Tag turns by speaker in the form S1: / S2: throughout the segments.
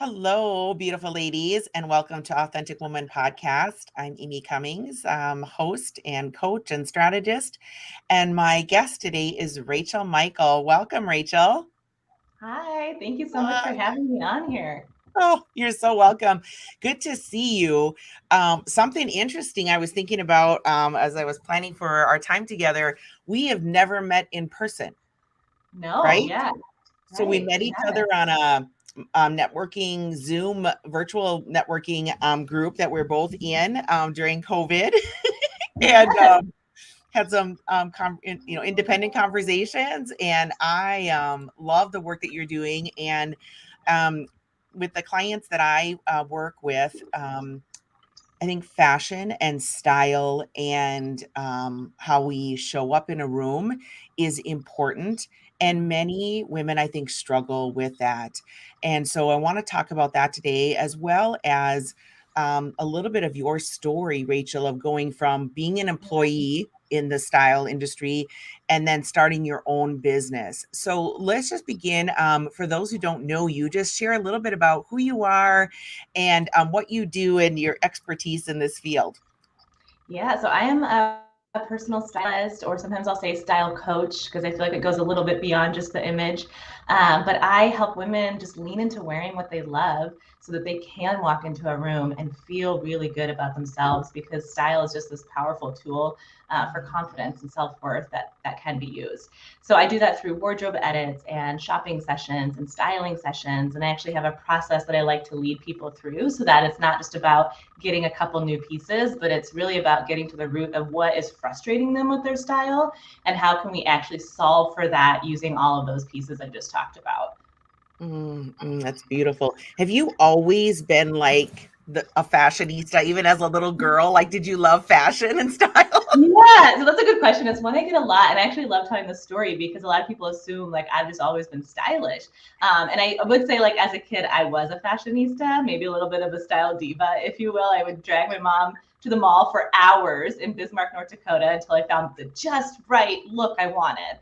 S1: Hello, beautiful ladies, and welcome to Authentic Woman Podcast. I'm Amy Cummings, host and coach and strategist. And my guest today is Rachel Michael. Welcome, Rachel.
S2: Hi, thank you so much
S1: Uh,
S2: for having me on here.
S1: oh, you're so welcome. Good to see you. Something interesting I was thinking about as I was planning for our time together, we have never met in person,
S2: No,
S1: right?
S2: yeah,
S1: So we
S2: right.
S1: met
S2: We
S1: each other
S2: haven't.
S1: on a networking Zoom virtual networking group that we're both in during COVID, and
S2: Yes.
S1: had some independent conversations. And I love the work that you're doing, and um, with the clients that I work with. I think fashion and style and how we show up in a room is important. And many women, I think, struggle with that. And so I want to talk about that today, as well as a little bit of your story, Rachel, of going from being an employee in the style industry and then starting your own business. So let's just begin. For those who don't know you, just share a little bit about who you are and what you do and your expertise in this field.
S2: Yeah, so I am a personal stylist, or sometimes I'll say style coach, because I feel like it goes a little bit beyond just the image. But I help women just lean into wearing what they love so that they can walk into a room and feel really good about themselves, because style is just this powerful tool for confidence and self-worth that can be used. So I do that through wardrobe edits and shopping sessions and styling sessions. And I actually have a process that I like to lead people through, so that it's not just about getting a couple new pieces, but it's really about getting to the root of what is frustrating them with their style and how can we actually solve for that using all of those pieces I just talked about.
S1: That's beautiful. Have you always been like a fashionista, even as a little girl? Like, did you love fashion and style?
S2: Yeah, so that's a good question. It's one I get a lot, and I actually love telling the story because a lot of people assume like I've just always been stylish. And I would say like as a kid, I was a fashionista, maybe a little bit of a style diva, if you will. I would drag my mom to the mall for hours in Bismarck, North Dakota, until I found the just right look I wanted.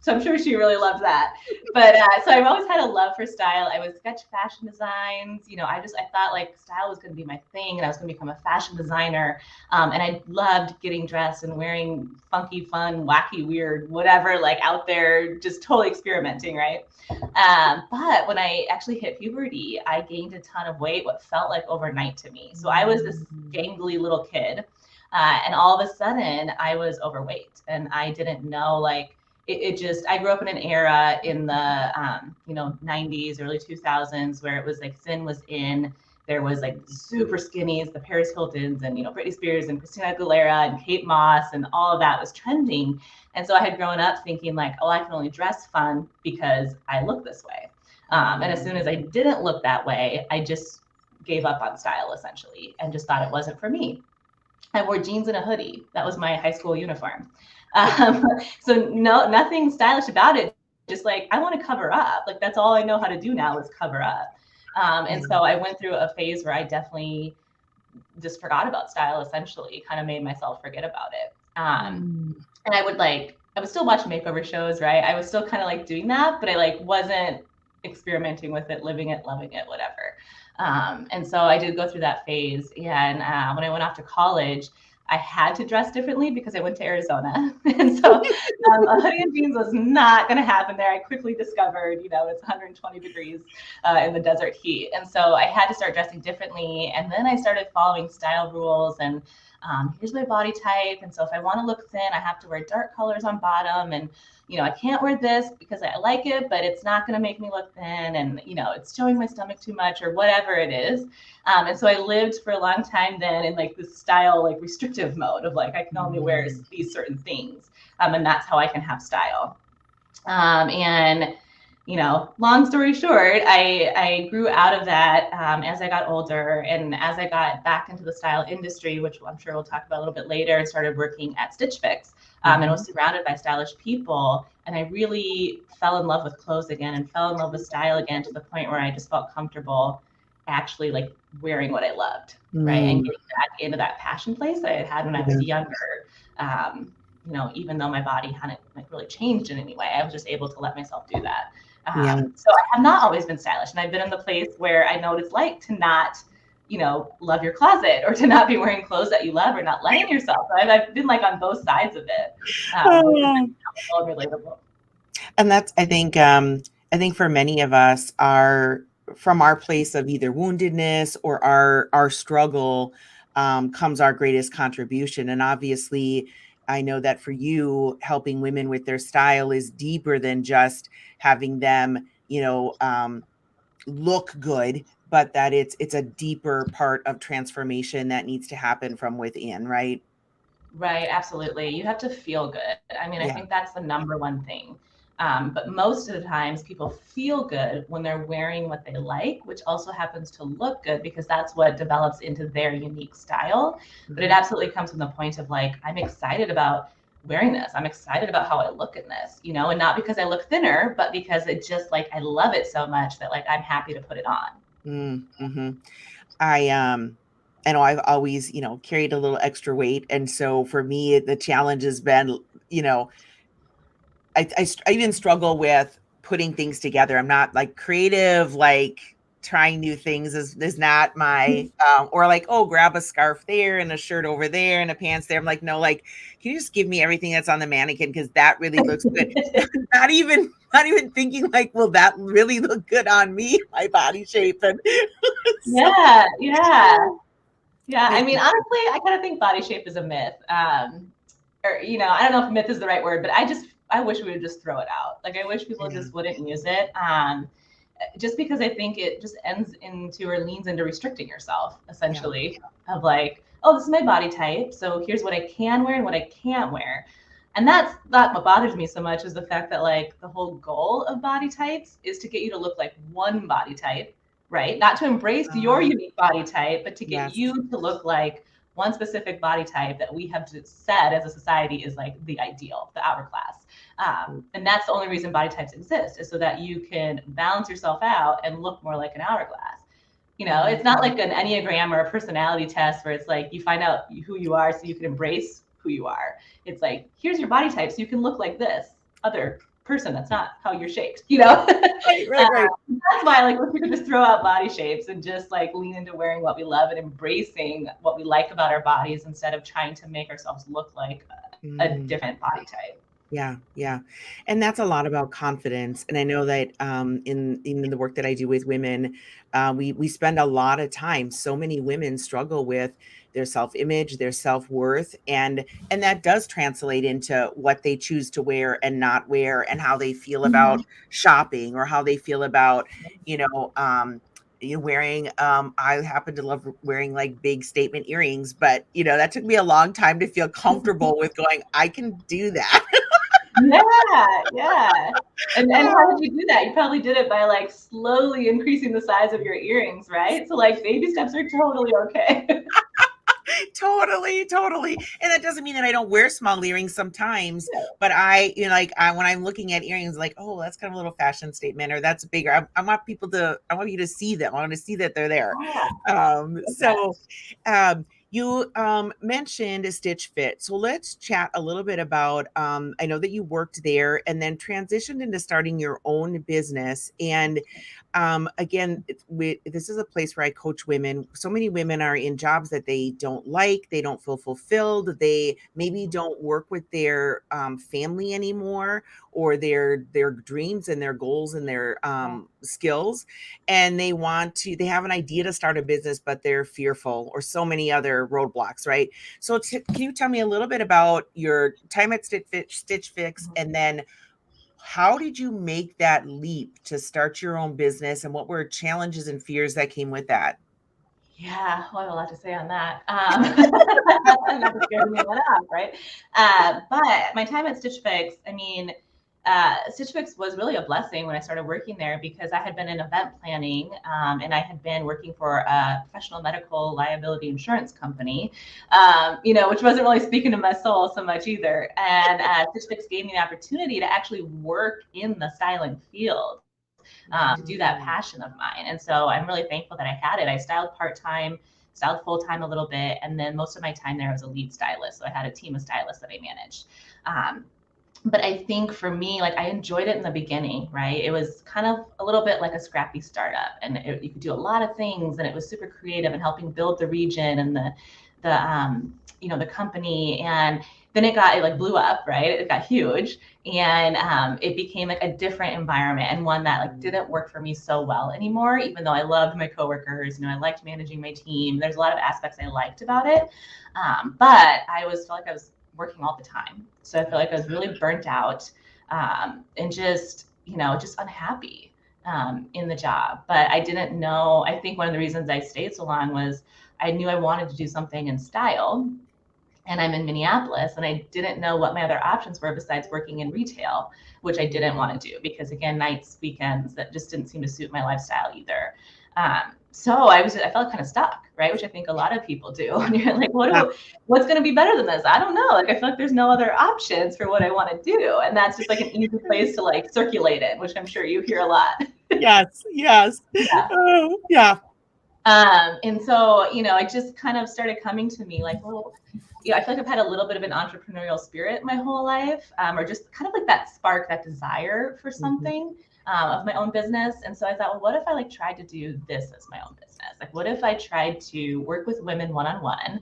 S2: So I'm sure she really loved that. But so I've always had a love for style. I would sketch fashion designs. I thought like style was going to be my thing, and I was going to become a fashion designer. And I loved getting dressed and wearing funky, fun, wacky, weird, whatever, like out there, just totally experimenting, right? But when I actually hit puberty, I gained a ton of weight, what felt like overnight to me. So I was this gangly little kid. And all of a sudden, I was overweight, and I didn't know like it just. I grew up in an era in the 90s, early 2000s, where it was like thin was in. There was like super skinnies, the Paris Hiltons, and Britney Spears and Christina Aguilera and Kate Moss, and all of that was trending. And so I had grown up thinking like, oh, I can only dress fun because I look this way. And as soon as I didn't look that way, I just gave up on style essentially and just thought it wasn't for me. I wore jeans and a hoodie. That was my high school uniform. Um, so no, nothing stylish about it. Just like I want to cover up. Like that's all I know how to do now is cover up. And so I went through a phase where I definitely just forgot about style. Essentially, kind of made myself forget about it. And I would still watch makeover shows, right? I was still kind of like doing that, but I like wasn't experimenting with it, living it, loving it, whatever. And so I did go through that phase. And when I went off to college, I had to dress differently because I went to Arizona. And so a hoodie and jeans was not going to happen there. I quickly discovered, it's 120 degrees in the desert heat. And so I had to start dressing differently. And then I started following style rules and here's my body type. And so if I want to look thin, I have to wear dark colors on bottom. And, I can't wear this because I like it, but it's not going to make me look thin. And, it's showing my stomach too much or whatever it is. And so I lived for a long time then in like this style, like restrictive mode of like, I can only wear these certain things. And that's how I can have style. And long story short, I grew out of that as I got older and as I got back into the style industry, which I'm sure we'll talk about a little bit later, and started working at Stitch Fix and was surrounded by stylish people. And I really fell in love with clothes again and fell in love with style again to the point where I just felt comfortable actually like wearing what I loved, right? And getting back into that passion place that I had when I was younger. Even though my body hadn't like really changed in any way, I was just able to let myself do that.
S1: Yeah.
S2: So I have not always been stylish, and I've been in the place where I know what it's like to not, love your closet, or to not be wearing clothes that you love, or not letting yourself. So I've been like on both sides of it, which is
S1: Oh,
S2: all relatable.
S1: and that's, I think for many of us are from our place of either woundedness or our struggle, comes our greatest contribution. And obviously, I know that for you, helping women with their style is deeper than just having them, look good, but that it's a deeper part of transformation that needs to happen from within, right?
S2: Right, absolutely. You have to feel good. I mean, I
S1: Yeah.
S2: think that's the number one thing. But most of the times, people feel good when they're wearing what they like, which also happens to look good because that's what develops into their unique style. But it
S1: Mhm.
S2: absolutely comes from the point of like, I'm excited about wearing this. I'm excited about how I look in this, and not because I look thinner, but because it just like I love it so much that like I'm happy to put it on.
S1: Mhm. I know I've always, carried a little extra weight, and so for me, the challenge has been, you know, I even struggle with putting things together. I'm not like creative, like trying new things is not my or like, oh, grab a scarf there and a shirt over there and a pants there. I'm like, no, like, can you just give me everything that's on the mannequin because that really looks good. Not even thinking like, will that really look good on me, my body shape and so
S2: Yeah, yeah. Yeah, I
S1: it's
S2: mean, honestly, I kind of think body shape is a myth. Or, I don't know if myth is the right word, but I wish we would just throw it out. Like, I wish people
S1: yeah,
S2: just wouldn't use it. Just because I think it just ends into or leans into restricting yourself,
S1: yeah.
S2: essentially, of like, oh, this is my body type. So here's what I can wear and what I can't wear. And that's not what bothers me so much is the fact that like the whole goal of body types is to get you to look like one body type, right? Not to embrace your
S1: Uh,
S2: unique body type, but to get
S1: yes.
S2: you to look like one specific body type that we have said as a society is like the ideal, the hourglass. And that's the only reason body types exist is so that you can balance yourself out and look more like an hourglass. It's not
S1: Mhm.
S2: like an Enneagram or a personality test where it's like you find out who you are so you can embrace who you are. It's like, here's your body type so you can look like this other person that's not how you're shaped,
S1: Right,
S2: uh,
S1: right, right.
S2: that's why like we could just throw out body shapes and just like lean into wearing what we love and embracing what we like about our bodies instead of trying to make ourselves look like a
S1: Mm.
S2: different body type.
S1: Yeah, yeah. And that's a lot about confidence. And I know that in the work that I do with women, we spend a lot of time. So many women struggle with their self-image, their self-worth, and that does translate into what they choose to wear and not wear, and how they feel about
S2: Mhm.
S1: shopping or how they feel about, you know, wearing I happen to love wearing like big statement earrings, but that took me a long time to feel comfortable with going, I can do that.
S2: Yeah, yeah. And how did you do that? You probably did it by like slowly increasing the size of your earrings, right? So like baby steps are totally okay.
S1: Totally, totally. And that doesn't mean that I don't wear small earrings sometimes,
S2: Yeah.
S1: but like when I'm looking at earrings, like, oh, that's kind of a little fashion statement, or that's bigger. I want you to see them. I want to see that they're there. So, you mentioned a Stitch Fit. So let's chat a little bit about. I know that you worked there and then transitioned into starting your own business. And again, this is a place where I coach women. So many women are in jobs that they don't like, they don't feel fulfilled, they maybe don't work with their family anymore, or their dreams and their goals and their skills, and they have an idea to start a business, but they're fearful, or so many other roadblocks, right? So can you tell me a little bit about your time at Stitch Fix, and then how did you make that leap to start your own business, and what were challenges and fears that came with that?
S2: Yeah, well, I have a lot to say on that. Not to scare anyone off, right? But my time at Stitch Fix, I mean, Stitch Fix was really a blessing when I started working there because I had been in event planning and I had been working for a professional medical liability insurance company, which wasn't really speaking to my soul so much either. And Stitch Fix gave me the opportunity to actually work in the styling field, to do that
S1: Mm,
S2: passion of mine. And so I'm really thankful that I had it. I styled part time, styled full time a little bit, and then most of my time there was a lead stylist. So I had a team of stylists that I managed. Um, But I think for me, like I enjoyed it in the beginning, right? It was kind of a little bit like a scrappy startup, and you could do a lot of things, and it was super creative and helping build the region and the company. And then it like blew up, right? It got huge, and it became like a different environment and one that like didn't work for me so well anymore. Even though I loved my coworkers, I liked managing my team. There's a lot of aspects I liked about it, but felt like I was working all the time. So I feel like I was really burnt out, and just unhappy in the job. But I didn't know. I think one of the reasons I stayed so long was I knew I wanted to do something in style. And I'm in Minneapolis, and I didn't know what my other options were besides working in retail, which I didn't want to do because, again, nights, weekends, that just didn't seem to suit my lifestyle either. So I felt kind of stuck, right? Which I think a lot of people do. And you're like, what's going to be better than this? I don't know. Like, I feel like there's no other options for what I want to do. And that's just like an easy place to like circulate it, which I'm sure you hear a lot.
S1: Yes. Yeah. Yeah.
S2: And so, it just kind of started coming to me like, well, I feel like I've had a little bit of an entrepreneurial spirit my whole life, or just kind of like that spark, that desire for something. Of my own business. And so I thought, well, what if I like tried to do this as my own business? Like, what if I tried to work with women one-on-one?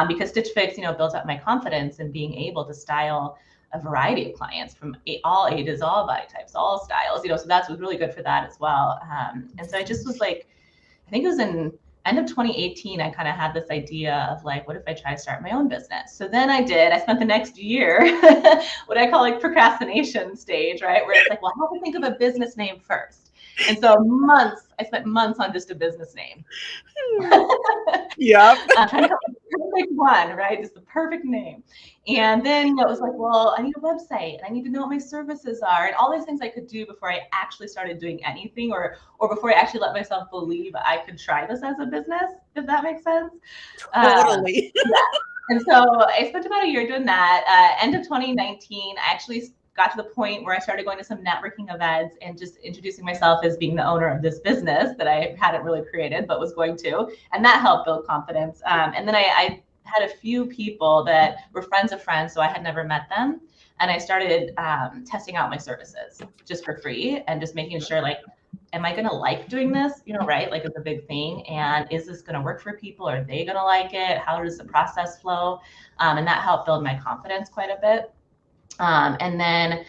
S2: Because Stitch Fix, built up my confidence in being able to style a variety of clients from all ages, all body types, all styles, so that was really good for that as well. And so I just was like, I think it was in end of 2018, I kind of had this idea of like, what if I try to start my own business? So then I spent the next year, what I call like procrastination stage, right? Where it's like, well, I have to think of a business name first. And so I spent months on just a business name.
S1: Yeah.
S2: Trying to come up with the perfect one, right? Just the perfect name. And then it was like, well, I need a website and I need to know what my services are and all these things I could do before I actually started doing anything or before I actually let myself believe I could try this as a business, if that makes sense.
S1: Totally.
S2: Yeah. And so I spent about a year doing that. End of 2019, I actually got to the point where I started going to some networking events and just introducing myself as being the owner of this business that I hadn't really created, but was going to. And that helped build confidence. And then I had a few people that were friends of friends, so I had never met them. And I started testing out my services just for free and just making sure, like, am I going to like doing this? Right? Like, it's a big thing. And is this going to work for people? Are they going to like it? How does the process flow? And that helped build my confidence quite a bit. And then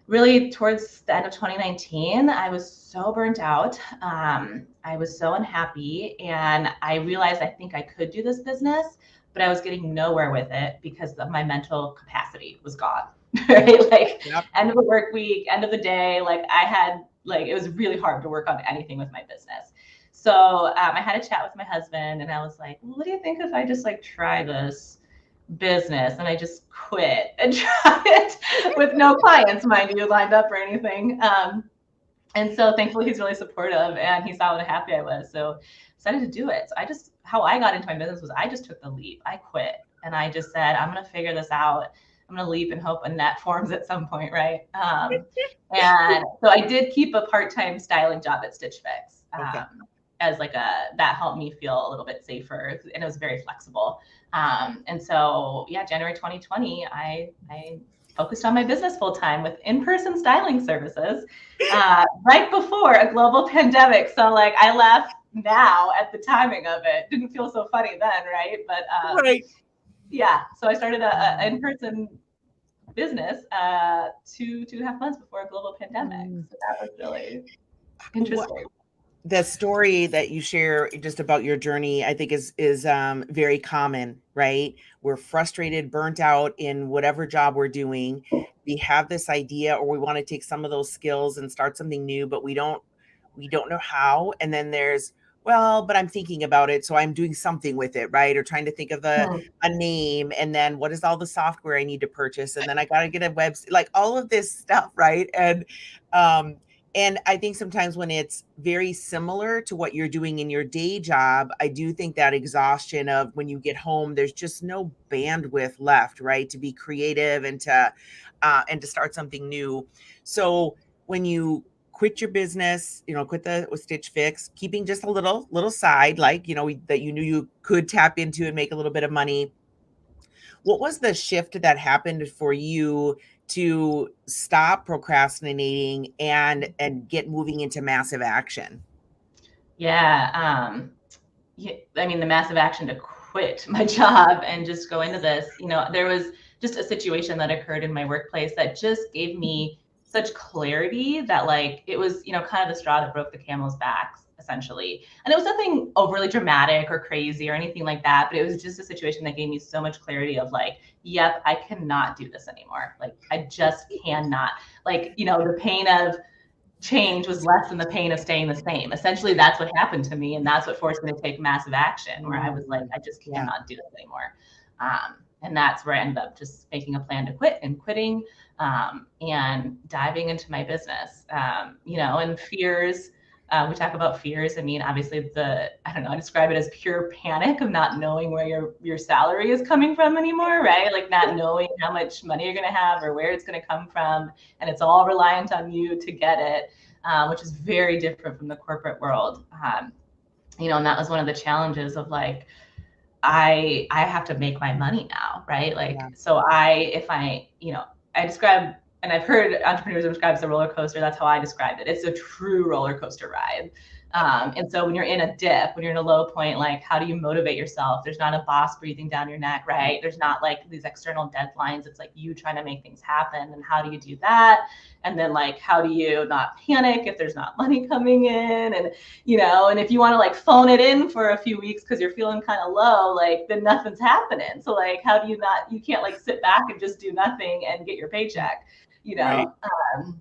S2: really towards the end of 2019, I was so burnt out. I was so unhappy, and I realized I think I could do this business, but I was getting nowhere with it because of my mental capacity was gone. Right? Like, yep. End of the work week, end of the day, like it was really hard to work on anything with my business. So I had a chat with my husband, and I was like, well, what do you think if I just like try this business? And I just quit and tried it with no clients, mind you, lined up or anything. And so thankfully he's really supportive, and he saw how happy I was. So decided to do it. So how I got into my business was I just took the leap. I quit, and I just said, I'm going to figure this out. I'm going to leap and hope a net forms at some point. Right. And so I did keep a part-time styling job at Stitch Fix. Okay. As like that helped me feel a little bit safer, and it was very flexible. And so, January 2020, I focused on my business full time with in-person styling services, right before a global pandemic. So like I laugh now at the timing of it. Didn't feel so funny then, right? But right. Yeah. So I started a in-person business 2.5 months before a global pandemic. So that was really interesting.
S1: The story that you share just about your journey, I think is very common, right? We're frustrated, burnt out in whatever job we're doing. We have this idea, or we want to take some of those skills and start something new, but we don't know how. And then there's, well, but I'm thinking about it, so I'm doing something with it, right? Or trying to think of a name, and then what is all the software I need to purchase, and then I got to get a website, like all of this stuff, right? And I think sometimes when it's very similar to what you're doing in your day job, I do think that exhaustion of when you get home, there's just no bandwidth left, right? To be creative and to start something new. So when you quit your business, quit with Stitch Fix, keeping just a little side, like, that you knew you could tap into and make a little bit of money. What was the shift that happened for you to stop procrastinating and get moving into massive action?
S2: Yeah. Yeah, I mean, the massive action to quit my job and just go into this, there was just a situation that occurred in my workplace that just gave me such clarity that like it was, kind of the straw that broke the camel's back, essentially. And it was nothing overly dramatic or crazy or anything like that, but it was just a situation that gave me so much clarity of like, yep, I cannot do this anymore. Like I just cannot. Like, the pain of change was less than the pain of staying the same. Essentially, that's what happened to me. And that's what forced me to take massive action where I was like, I just
S1: Yeah.
S2: cannot do this anymore. And that's where I ended up just making a plan to quit and quitting and diving into my business, and fears. We talk about fears. I mean, obviously I don't know, I describe it as pure panic of not knowing where your salary is coming from anymore, right? Like not knowing how much money you're going to have or where it's going to come from. And it's all reliant on you to get it, which is very different from the corporate world. And that was one of the challenges of like, I have to make my money now, right? Like,
S1: Yeah.
S2: so I describe, and I've heard entrepreneurs describe as a roller coaster. That's how I described it. It's a true roller coaster ride. And so when you're in a dip, when you're in a low point, like how do you motivate yourself? There's not a boss breathing down your neck, right? There's not like these external deadlines. It's like you trying to make things happen. And how do you do that? And then like, how do you not panic if there's not money coming in? And, and if you want to like phone it in for a few weeks because you're feeling kind of low, like then nothing's happening. So like, how do you can't like sit back and just do nothing and get your paycheck,
S1: Right.
S2: Um,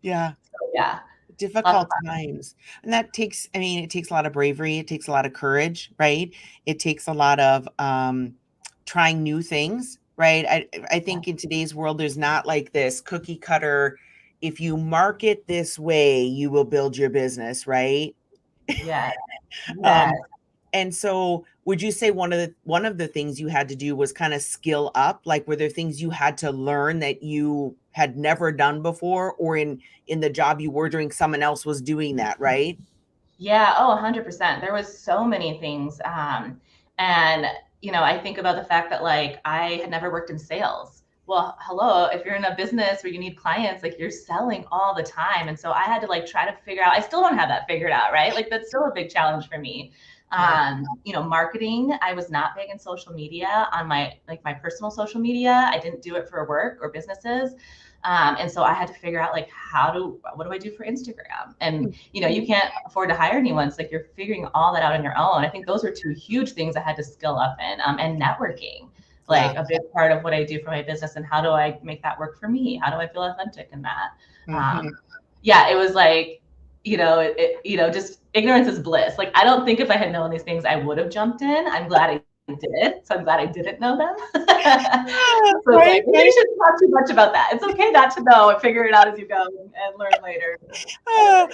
S1: Yeah.
S2: so yeah.
S1: Difficult times. And it takes a lot of bravery. It takes a lot of courage, right? It takes a lot of trying new things, right? I think in today's world, there's not like this cookie cutter. If you market this way, you will build your business, right?
S2: Yeah. Yeah.
S1: Um, and so would you say one of the things you had to do was kind of skill up? Like were there things you had to learn that you had never done before, or in the job you were doing, someone else was doing that, right?
S2: Yeah. Oh, 100%. There was so many things. And, I think about the fact that like I had never worked in sales. Well, hello, if you're in a business where you need clients, like you're selling all the time. And so I had to like try to figure out, I still don't have that figured out, right? Like that's still a big challenge for me.
S1: Yeah.
S2: Marketing, I was not big in social media on my personal social media. I didn't do it for work or businesses. And so I had to figure out like what do I do for Instagram? And you can't afford to hire anyone. So like you're figuring all that out on your own. I think those were two huge things I had to skill up in. And networking, like a big part of what I do for my business, and how do I make that work for me? How do I feel authentic in that?
S1: Mhm.
S2: Yeah, it was like, just ignorance is bliss. Like, I don't think if I had known these things, I would have jumped in. I'm glad I did. So I'm glad I didn't know them. So
S1: Right,
S2: like, maybe you shouldn't talk too much about that. It's okay not to know and figure it out as you go and learn later.
S1: right.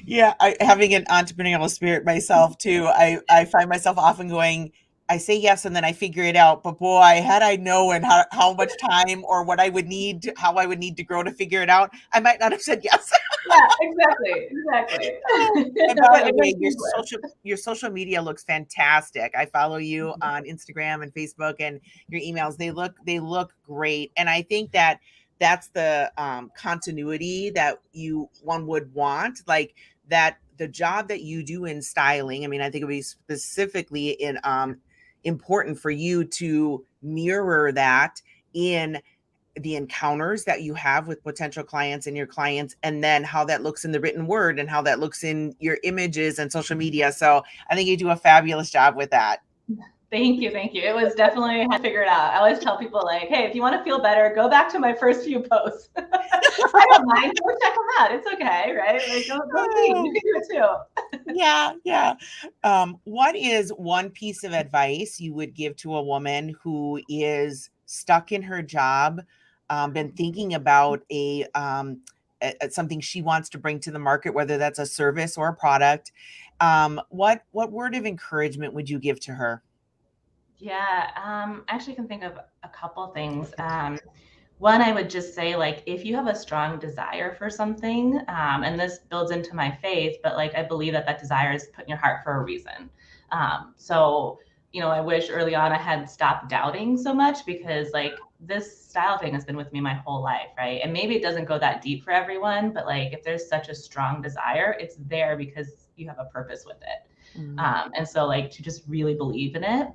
S1: Yeah, having an entrepreneurial spirit myself too, I find myself often going, I say yes and then I figure it out. But boy, had I known how much time or what I would need, how I would need to grow to figure it out, I might not have said yes.
S2: Yeah, exactly.
S1: And by the
S2: It
S1: way,
S2: makes me bliss.
S1: your social media looks fantastic. I follow you on Instagram and Facebook, and your emails. They look great. And I think that that's the continuity that one would want, like that the job that you do in styling. I mean, I think it would be specifically important for you to mirror that in the encounters that you have with potential clients and your clients, and then how that looks in the written word and how that looks in your images and social media. So I think you do a fabulous job with that.
S2: Thank you. It was definitely, I had to figure it out. I always tell people like, hey, if you want to feel better, go back to my first few posts. I don't mind. Go check them out. It's okay, right? Like, go see. You can do it too.
S1: Yeah. What is one piece of advice you would give to a woman who is stuck in her job, been thinking about something she wants to bring to the market, whether that's a service or a product? What word of encouragement would you give to her?
S2: Yeah, I actually can think of a couple things. One, I would just say, like, if you have a strong desire for something, and this builds into my faith, but like, I believe that desire is put in your heart for a reason. So, I wish early on I had stopped doubting so much, because like this style thing has been with me my whole life, right? And maybe it doesn't go that deep for everyone, but like if there's such a strong desire, it's there because you have a purpose with it. And so like to just really believe in it.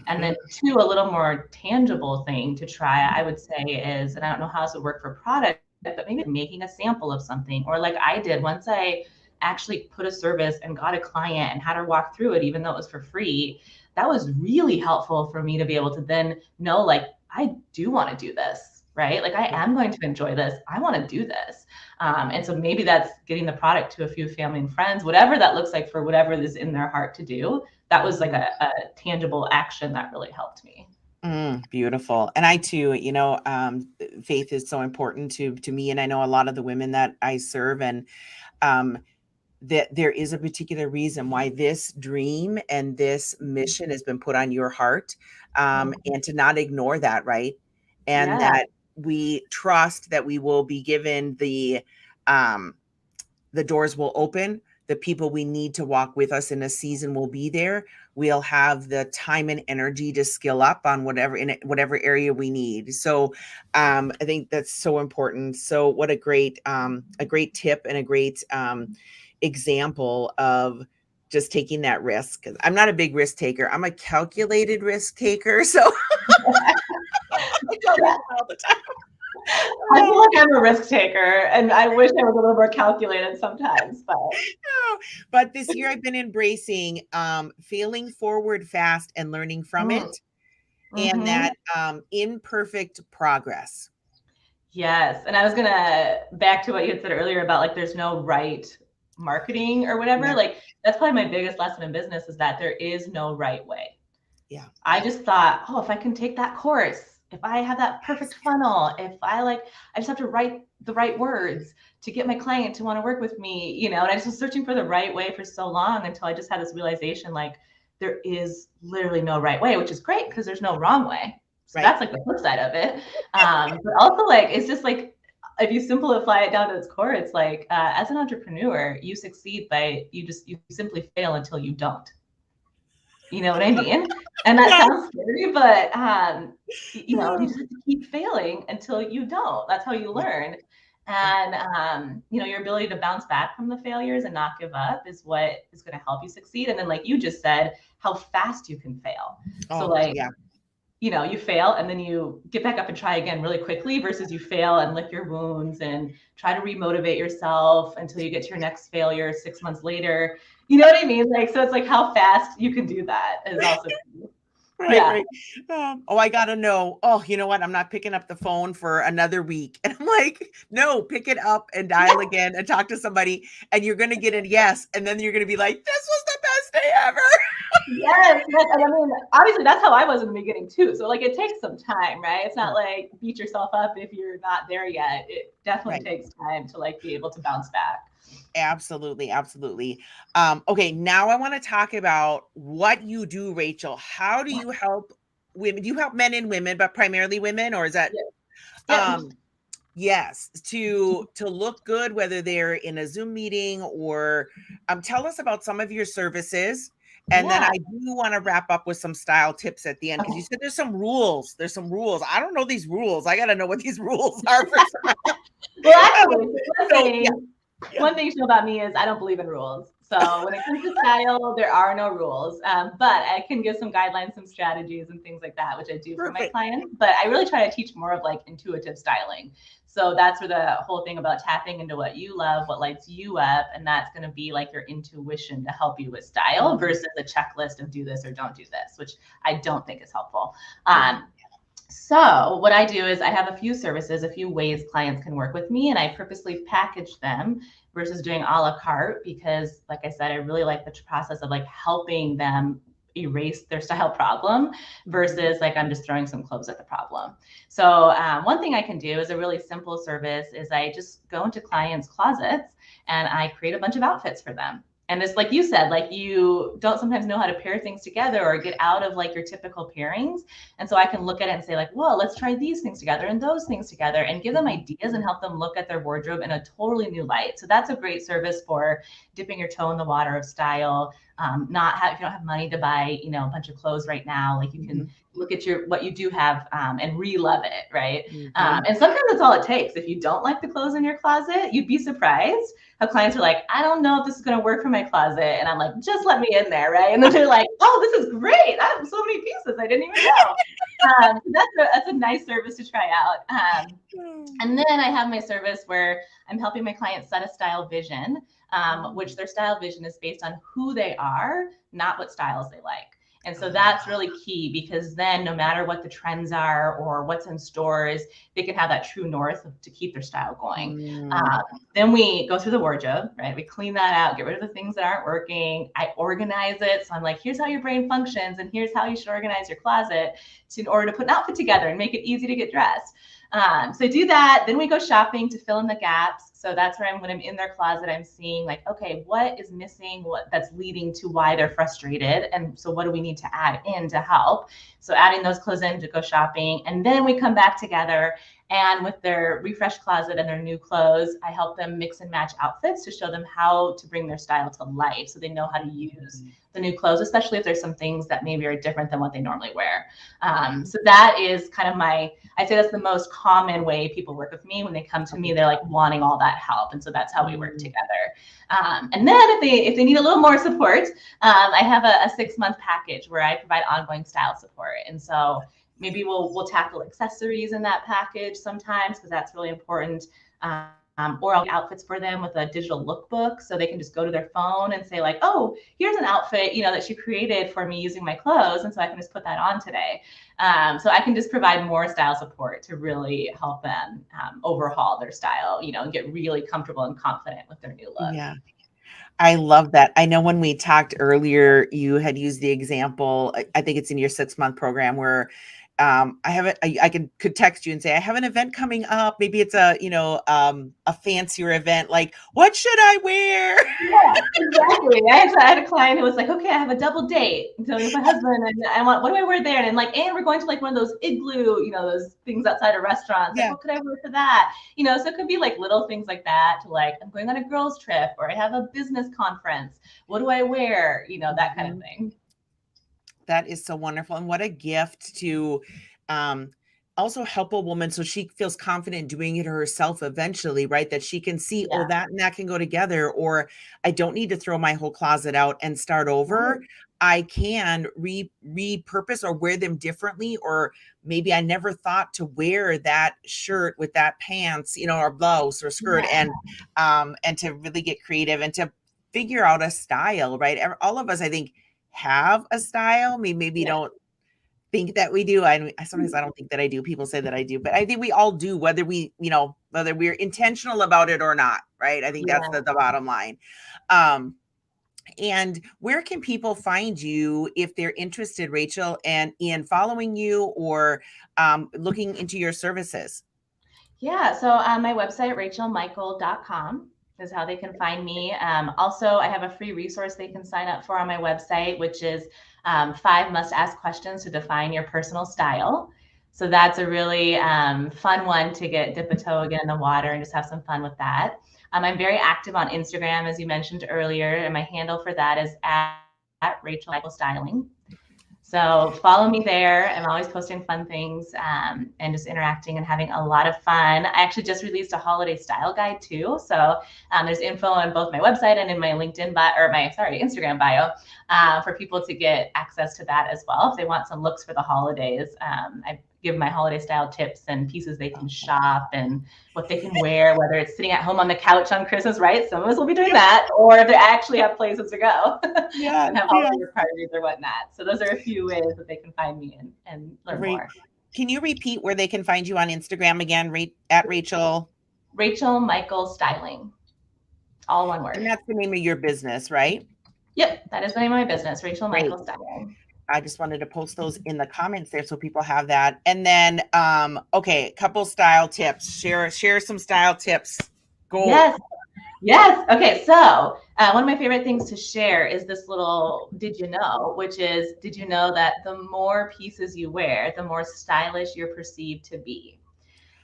S2: And then two, a little more tangible thing to try, I would say is, and I don't know how this would work for product, but maybe making a sample of something, or like I did once I actually put a service and got a client and had her walk through it, even though it was for free. That was really helpful for me to be able to then know, like, I do want to do this, right? Like I am going to enjoy this. I want to do this. And so maybe that's getting the product to a few family and friends, whatever that looks like for whatever is in their heart to do. That was like a tangible action that really helped me.
S1: Beautiful. And I too, faith is so important to me. And I know a lot of the women that I serve, and that there is a particular reason why this dream and this mission has been put on your heart, and to not ignore that, right? And that we trust that we will be given the doors will open, the people we need to walk with us in a season will be there. We'll have the time and energy to skill up on whatever area we need. So I think that's so important. So what a great tip and a great example of just taking that risk. I'm not a big risk taker. I'm a calculated risk taker. So I tell that all the time.
S2: I feel like I'm a risk taker, and I wish I was a little more calculated sometimes.
S1: But this year I've been embracing failing forward fast and learning from it, and that imperfect progress.
S2: Yes, and I was gonna back to what you had said earlier about like there's no right marketing or whatever. Like that's probably my biggest lesson in business, is that there is no right way.
S1: Yeah.
S2: I just thought, oh, if I can take that course, if I have that perfect funnel, if I just have to write the right words to get my client to want to work with me, and I just was searching for the right way for so long until I just had this realization, like there is literally no right way, which is great because there's no wrong way. So that's like the flip side of it. But also like, it's just like, if you simplify it down to its core, it's like, as an entrepreneur, you succeed by, you simply fail until you don't. You know what I mean? And that sounds scary, but you just have to keep failing until you don't. That's how you learn. And your ability to bounce back from the failures and not give up is what is going to help you succeed. And then, like you just said, how fast you can fail. You fail and then you get back up and try again really quickly, versus you fail and lick your wounds and try to remotivate yourself until you get to your next failure 6 months later. You know what I mean? Like, so it's like how fast you can do that is also
S1: right. I gotta know. Oh, you know what? I'm not picking up the phone for another week. And I'm like, no, pick it up and dial again and talk to somebody, and you're gonna get a yes. And then you're gonna be like, this was the best day ever.
S2: Yes. And I mean, obviously that's how I was in the beginning too. So like it takes some time, right? It's not like beat yourself up if you're not there yet. It definitely takes time to like be able to bounce back.
S1: Absolutely. Okay, now I want to talk about what you do, Rachel. How do you help women? Do you help men and women, but primarily women, or is that yes, to look good, whether they're in a Zoom meeting or tell us about some of your services. And then I do want to wrap up with some style tips at the end, because you said there's some rules. I don't know these rules. I got to know what these rules are.
S2: Well, actually, one thing you know about me is I don't believe in rules. So when it comes to style, there are no rules. But I can give some guidelines, some strategies and things like that, which I do for my clients. But I really try to teach more of like intuitive styling. So that's where the whole thing about tapping into what you love, what lights you up. And that's going to be like your intuition to help you with style versus a checklist of do this or don't do this, which I don't think is helpful. So what I do is I have a few services, a few ways clients can work with me, and I purposely package them versus doing a la carte, because like I said, I really like the process of like helping them erase their style problem versus like I'm just throwing some clothes at the problem. So one thing I can do is a really simple service is I just go into clients' closets and I create a bunch of outfits for them. And it's like you said, like you don't sometimes know how to pair things together or get out of like your typical pairings. And so I can look at it and say like, well, let's try these things together and those things together and give them ideas and help them look at their wardrobe in a totally new light. So that's a great service for dipping your toe in the water of style. If you don't have money to buy, a bunch of clothes right now, like you can look at what you do have and re-love it, right? And sometimes that's all it takes. If you don't like the clothes in your closet, you'd be surprised how clients are like, I don't know if this is going to work for my closet. And I'm like, just let me in there, right? And then they're like, oh, this is great. I have so many pieces I didn't even know. That's a nice service to try out. And then I have my service where I'm helping my clients set a style vision, which their style vision is based on who they are, not what styles they like. And so that's really key, because then no matter what the trends are or what's in stores, they can have that true north to keep their style going. Then we go through the wardrobe, right? We clean that out, get rid of the things that aren't working. I organize it. So I'm like, here's how your brain functions and here's how you should organize your closet in order to put an outfit together and make it easy to get dressed. So I do that. Then we go shopping to fill in the gaps. So that's where when I'm in their closet, I'm seeing like, okay, what is missing? What that's leading to why they're frustrated. And so what do we need to add in to help? So adding those clothes in to go shopping. And then we come back together, and with their refreshed closet and their new clothes, I help them mix and match outfits to show them how to bring their style to life, so they know how to use the new clothes, especially if there's some things that maybe are different than what they normally wear. So that is kind of I'd say that's the most common way people work with me. When they come to me, they're like wanting all that help. And so that's how we work together. And then if they need a little more support, I have a 6-month package where I provide ongoing style support. And so maybe we'll tackle accessories in that package sometimes, because that's really important. Or I'll get outfits for them with a digital lookbook, so they can just go to their phone and say like, oh, here's an outfit, that she created for me using my clothes. And so I can just put that on today. So I can just provide more style support to really help them overhaul their style, and get really comfortable and confident with their new look.
S1: Yeah. I love that. I know when we talked earlier, you had used the example, I think it's in your 6-month program, where I could text you and say, I have an event coming up. Maybe it's a fancier event. Like, what should I wear?
S2: Yeah, exactly. I had a client who was like, okay, I have a double date. So with my husband, and what do I wear there? And we're going to like one of those igloo, those things outside of restaurants. Like, what could I wear for that? So it could be like little things like that, to like, I'm going on a girls trip, or I have a business conference. What do I wear? That kind of thing.
S1: That is so wonderful. And what a gift to also help a woman so she feels confident doing it herself eventually, right? That she can see, oh, that and that can go together, or I don't need to throw my whole closet out and start over. I can repurpose or wear them differently, or maybe I never thought to wear that shirt with that pants, or blouse or skirt, and to really get creative and to figure out a style, right? All of us, I think, have a style. Maybe don't think that we do. Sometimes I don't think that I do. People say that I do, but I think we all do, whether we're intentional about it or not, right? I think that's the bottom line. And where can people find you if they're interested, Rachel, and in following you or looking into your services?
S2: Yeah, so on my website, rachelmichael.com. is how they can find me. Also, I have a free resource they can sign up for on my website, which is 5 must-ask questions to define your personal style. So that's a really fun one to dip a toe again in the water and just have some fun with that. I'm very active on Instagram, as you mentioned earlier, and my handle for that is at Rachel Michael Styling. So follow me there. I'm always posting fun things and just interacting and having a lot of fun. I actually just released a holiday style guide too. So there's info on both my website and in my LinkedIn Instagram bio for people to get access to that as well. If they want some looks for the holidays, I give my holiday style tips and pieces they can shop and what they can wear, whether it's sitting at home on the couch on Christmas, right? Some of us will be doing that, or if they actually have places to go and have holiday parties or whatnot. So those are a few ways that they can find me and learn more.
S1: Can you repeat where they can find you on Instagram again? At Rachel
S2: Michael Styling, all one word.
S1: And that's the name of your business, right?
S2: Yep, that is the name of my business, Rachel Michael Styling.
S1: I just wanted to post those in the comments there so people have that. And then, okay, couple style tips. Share some style tips. Go.
S2: Yes. Okay, so One of my favorite things to share is this little did you know, which is, did you know that the more pieces you wear, the more stylish you're perceived to be?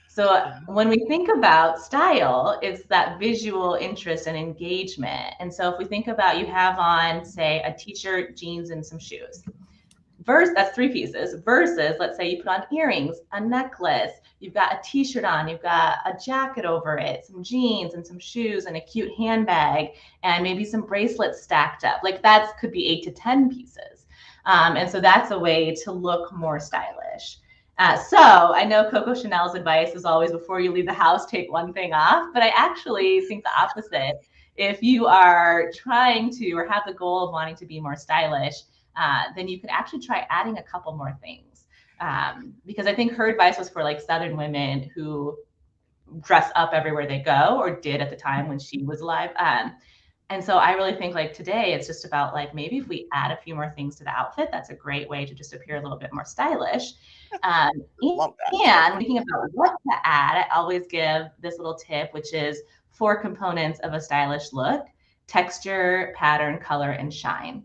S2: So when we think about style, it's that visual interest and engagement. And so if we think about, you have on, say, a t-shirt, jeans, and some shoes. That's three pieces, versus let's say you put on earrings, a necklace, you've got a t-shirt on, you've got a jacket over it, some jeans and some shoes and a cute handbag and maybe some bracelets stacked up. Like that could be 8 to 10 pieces. And so that's a way to look more stylish. So I know Coco Chanel's advice is always, before you leave the house, take one thing off, but I actually think the opposite. If you are trying to, or have the goal of wanting to be more stylish, then you could actually try adding a couple more things. Because I think her advice was for like Southern women who dress up everywhere they go, or did at the time when she was alive. And so I really think like today, it's just about like, maybe if we add a few more things to the outfit, that's a great way to just appear a little bit more stylish. And thinking about what to add, I always give this little tip, which is 4 components of a stylish look: texture, pattern, color, and shine.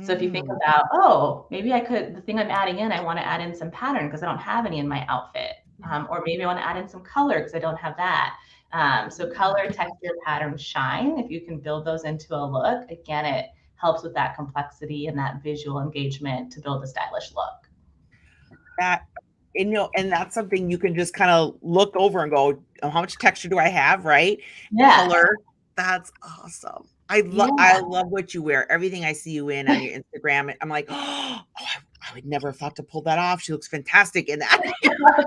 S2: So if you think about, oh, maybe the thing I'm adding in, I want to add in some pattern because I don't have any in my outfit. Or maybe I want to add in some color because I don't have that. So color, texture, pattern, shine, if you can build those into a look, again, it helps with that complexity and that visual engagement to build a stylish look.
S1: And that's something you can just kind of look over and go, oh, how much texture do I have, right?
S2: Yeah.
S1: Color. That's awesome. I love what you wear. Everything I see you in on your Instagram, I'm like, oh, I would never have thought to pull that off. She looks fantastic in that.
S2: Thank you. I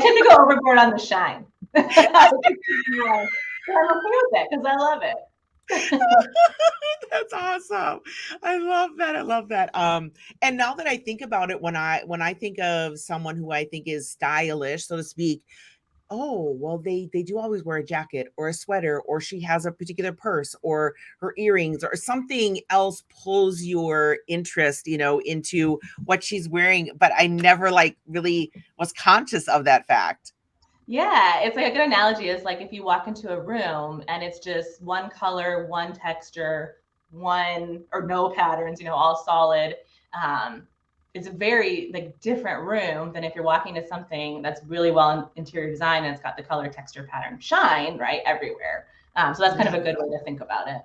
S2: tend to go overboard on the shine. I'm okay with it because I love it.
S1: That's awesome. I love that. And now that I think about it, when I think of someone who I think is stylish, so to speak, oh, well, they do always wear a jacket or a sweater, or she has a particular purse, or her earrings, or something else pulls your interest, into what she's wearing. But I never really was conscious of that fact.
S2: Yeah, it's like a good analogy is like if you walk into a room and it's just one color, one texture, one or no patterns, all solid. It's a very different room than if you're walking to something that's really well interior design and it's got the color, texture, pattern, shine right everywhere. So that's kind of a good way to think about it.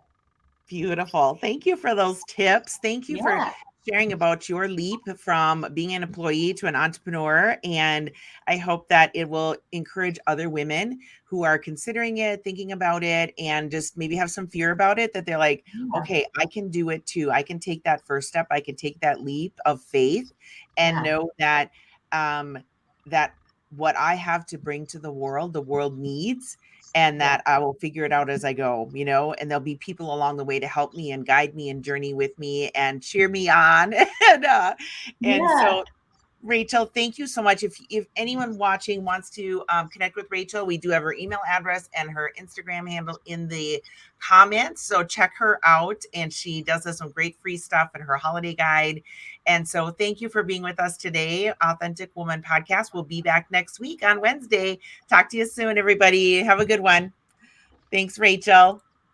S1: Beautiful. Thank you for those tips. Thank you for sharing about your leap from being an employee to an entrepreneur. And I hope that it will encourage other women who are considering it, thinking about it, and just maybe have some fear about it, that they're like, okay, I can do it too. I can take that first step. I can take that leap of faith and know that, that what I have to bring to the world needs, and that I will figure it out as I go, and there'll be people along the way to help me and guide me and journey with me and cheer me on. So Rachel, thank you so much. If anyone watching wants to connect with Rachel, we do have her email address and her Instagram handle in the comments. So check her out. And she does some great free stuff in her holiday guide. And so thank you for being with us today. Authentic Woman Podcast will be back next week on Wednesday. Talk to you soon, everybody. Have a good one. Thanks, Rachel.